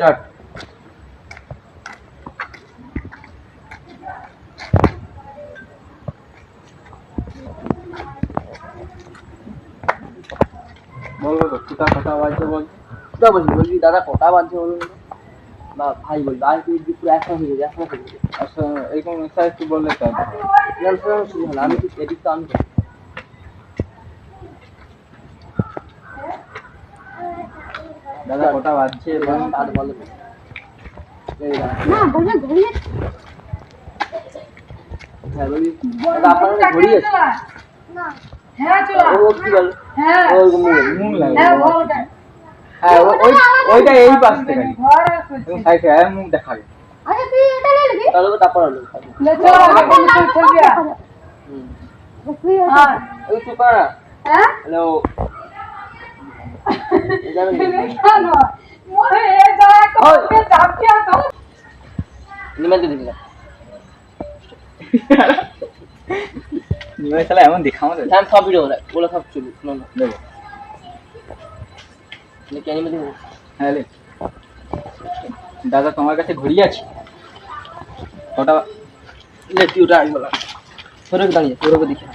Start. বলবো তো কোথা কথা বাজছে বল। কোথা বলবি বলবি দাদা কটা বাজছে বলুন তো? বা ভাই বলবি আর তুই পুরো একটা হয়ে যাবে একটা হয়ে যাবে। আচ্ছা এরকম স্যার একটু বললে তো শুরু হলো আমি ঠিক এদিক তো আমি করবো। দাদা কটা বাজছে বল। আর বলো তো। এই দাদা। না বলবে ঘুরিয়ে হ্যাঁ বলবি দাদা আপনার কাছে ঘড়ি আছে? না হ্যাঁ চলো ও কি বল? হ্যাঁ ওই মুখ মুখ লাগে হ্যাঁ ওটা হ্যাঁ ওইটা এই পাশ থেকে ঘর আছে সাইডে মুখ দেখাবে। আচ্ছা তুই এটা লে লিবি তাহলে তারপর হলো ले चलो अपन से चल गया তুই हां ওই চুপ কর না। हैं হ্যালো জানেন खाना मोरे ये जाए को के जाप किया तो নিমেল দিবি না। নিয়ে চলে এমন দেখা আমাদের হ্যাঁ সব ভিডিও না বলে সব চলি না না দেবো। নাকি অ্যানিমে দিব? হ্যাঁ লে। দাদা তোমার কাছে ঘড়ি আছে কটা? লে তুই ওটা আগে বলা তোরে দাঁড়িয়ে তোরে দেখি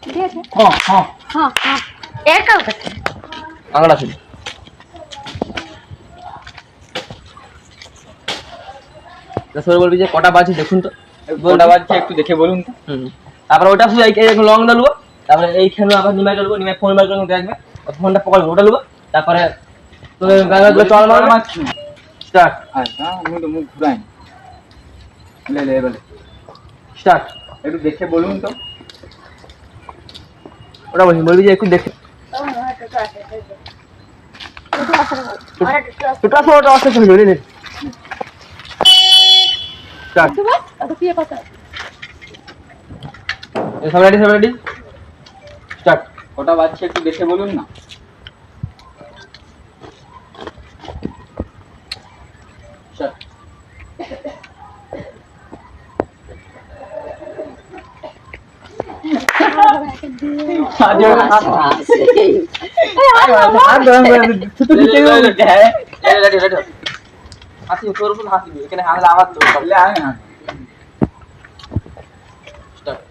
ঠিক আছে হ্যাঁ হ্যাঁ হ্যাঁ হ্যাঁ এর কাউ কাছে আংড়া ছিল তোরে বলবি যে কটা বাজে দেখুন তো। কটা বাজছে একটু দেখে বলুন তো। তারপর ওটা শুধু এই লং ডালবো, তারপরে এইখানে আবার নিমাই ডালবো, নিমাই ফোন বার করে দেখবে ফোনটা পকড়বো ওটা ডালবো, তারপরে তোর গানগুলো চল মারবো। স্টার্ট। আচ্ছা আমি তো মুখ ঘুরাই লে লে বলে স্টার্ট। একটু দেখে বলুন তো। ওটা বলবি যে একটু দেখে ওটা ওটা আসতে চলে যাবে রে। স্টার্ট। তুই কথা সব রেডি স্টার্ট। কটা বাজছে একটু দেখে বলুন না। স্টার্ট। হাসি তোর উপর হাসিবি, এখানে হাসলে আমার তো বললে আমি না স্টার্ট।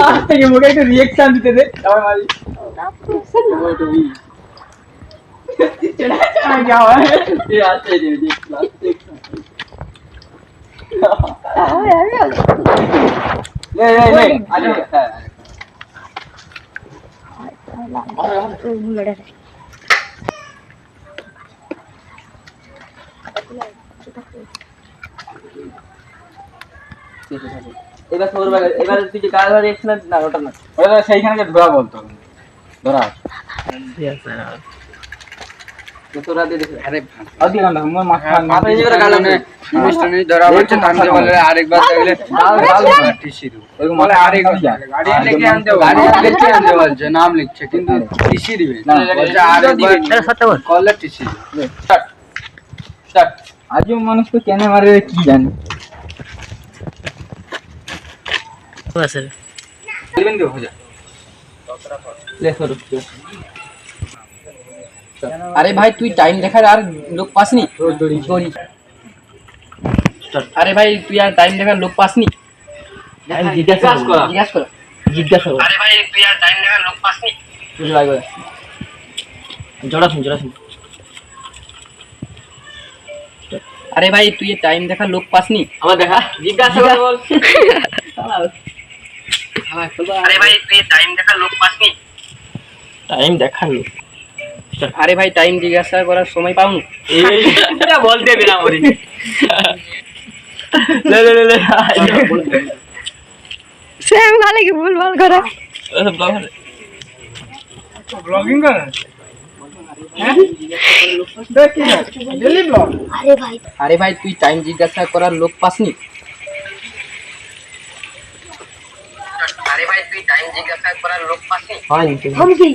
আজ থেকে মুখে একটু রিয়েকশন দিতে দে সবাই মারি क्या हुआ है ये आते हैं ये प्लास्टिक ले ले ले आ जाओ এবার তোর এবার তুই যে কার রিঅ্যাকশন না ওটা না ওটা সেইখানে ধরা বলতো ধরা তোরা দিয়ে দেখে আরে আদি গান্ডা মোর মাথা আপনি যে করে গালাম না জিনিসটা নেই ধরা পড়ছে তাহলে বলে আরেকবার দেখলে টিসি দেবো ওরকম বলে মাথা আরেকবার গাড়ি লিখে আনতে বলছে নাম লিখছে কিন্তু টিসি দিবে বলছে আরেকবার সত্য বল কলে টিসি স্টার্ট স্টার্ট। আজও মানুষ তো কেন মারে কি জানি আছে বলবেন তো হয়ে যায় ले सर अरे भाई तू टाइम देखा यार लोग पास नहीं দড়ি सॉरी अरे भाई तू यार टाइम देखा लोग पास नहीं জিজ্ঞাসা করা জিজ্ঞাসা কর জিজ্ঞাসা করা अरे भाई तू यार टाइम देखा लोग पास नहीं বুঝ লাগবে জোড়া শুন अरे भाई तू ये टाइम देखा लोग पास नहीं আমার দেখা জিজ্ঞাসা করে বল अरे भाई तू ये टाइम देखा लोग पास नहीं টাইম দেখালো अरे भाई टाइम जिज्ञासा করার সময় পাও না এটা বলতে বিনা মরি ले ले ले ले সেম ভালো কি ভুল ভাল করা ব্লগিং করে ডেলি ব্লগ আরে ভাই अरे भाई तू टाइम जिज्ञासा করার লোক পাস নি अरे भाई तू टाइम जिज्ञासा করার লোক পাস নি হয় নি ধমকি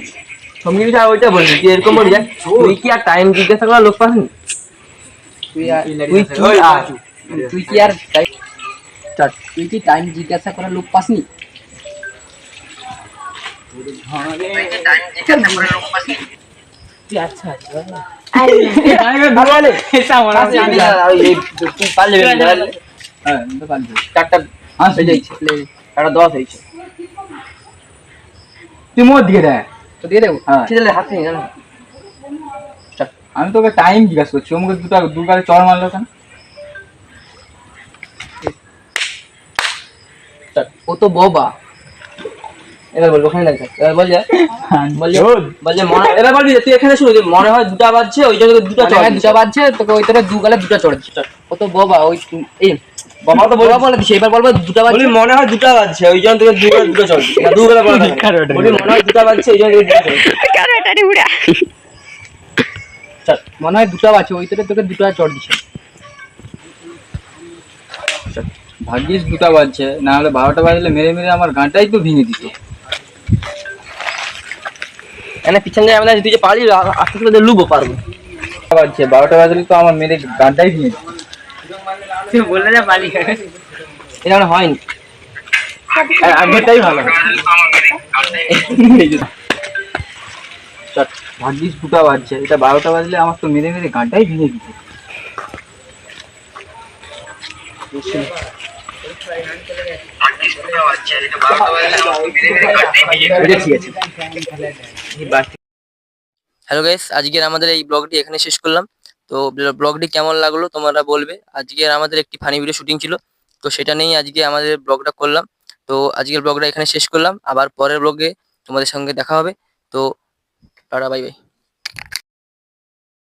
তুমি কি ওইটা বলবি তুই এরকম বলবি যে তুই কি আর টাইম জিজ্ঞাসা করার লোক পাসনি তুই কি আর স্টার্ট। তুই কি টাইম জিজ্ঞাসা করার লোক পাসনি? তুই কি টাইম জিজ্ঞাসা করে লোক পাসনি? আচ্ছা আচ্ছা ভালো এসা মনে তুই পারলে হ্যাঁ তো পারবি। চারটা আসবে হয়ে যাচ্ছে একটা 10 হয়েছে তুই মোর দিকে দেখ তো দিয়ে দেবো। হ্যাঁ ছেলে হাতে নিয়ে জানো আমি তোকে টাইম জিজ্ঞাসা করছি ও মুখে দুগালে চড় মারলো কেন? ও তো বোবা। এবার বল ওখানে লাগছে এবার বল যা বল যে রোদ। বল যে মনে এবার বলবি যে তুই এখানে শুরু যে মনে হয় দুটা বাজছে ওই জন্য দুটা চড় দুটা বাজছে তোকে ওই তোরা দু গালে দুটা চড়ে দিচ্ছে। ও তো বোবা। ওই এই বাবা তো বোবা বলে দিছে। এবার বলবো দুটা বাজছে। বলি মনে হয় দুটা বাজছে ওই জন্য তোকে দুটো চড় না দুবেলা বলা বলি মনে হয় দুটা বাজছে ওই জন্য তোকে দুটো চড় কারেটারি উড়া মনে হয় দুটা বাজছে ওই তোকে দুটা চড় দিচ্ছে। ভাগ্যিস দুটা বাজছে, না হলে 12টা বাজলে মেরে মেরে আমার গানটাই তো ভেঙে দিত। এনে পিছনে যাবে না তুই যে পারলি আস্তে আস্তে লুবো পারবো বাজছে 12টা বাজলে তো আমার মেরে গানটাই ভেঙে দিত। তুই বললে যা পালি এটা মানে হয়নি আগেরটাই ভালো। এই যে ভাগ্যিস দুটা বাজছে, এটা 12টা বাজলে আমার তো মেরে মেরে গানটাই ভেঙে দিত। ভাগ্যিস দুটো বাজছে, এটা 12টা বাজলে আমাকে মেরে মেরে কাটতেই ভেঙে যাবে। এটা ঠিক আছে হ্যালো গাইস, আজকের আমাদের এই ব্লগটি এখানে শেষ করলাম। তো ব্লগটি কেমন লাগলো তোমরা বলবে। আজকের আমাদের একটি ফানি ভিডিও শুটিং ছিল, তো সেটা নিয়েই আজকে আমাদের ব্লগটা করলাম। তো আজকের ব্লগটা এখানে শেষ করলাম, আবার পরের ব্লগে তোমাদের সঙ্গে দেখা হবে। তো টাটা বাই বাই।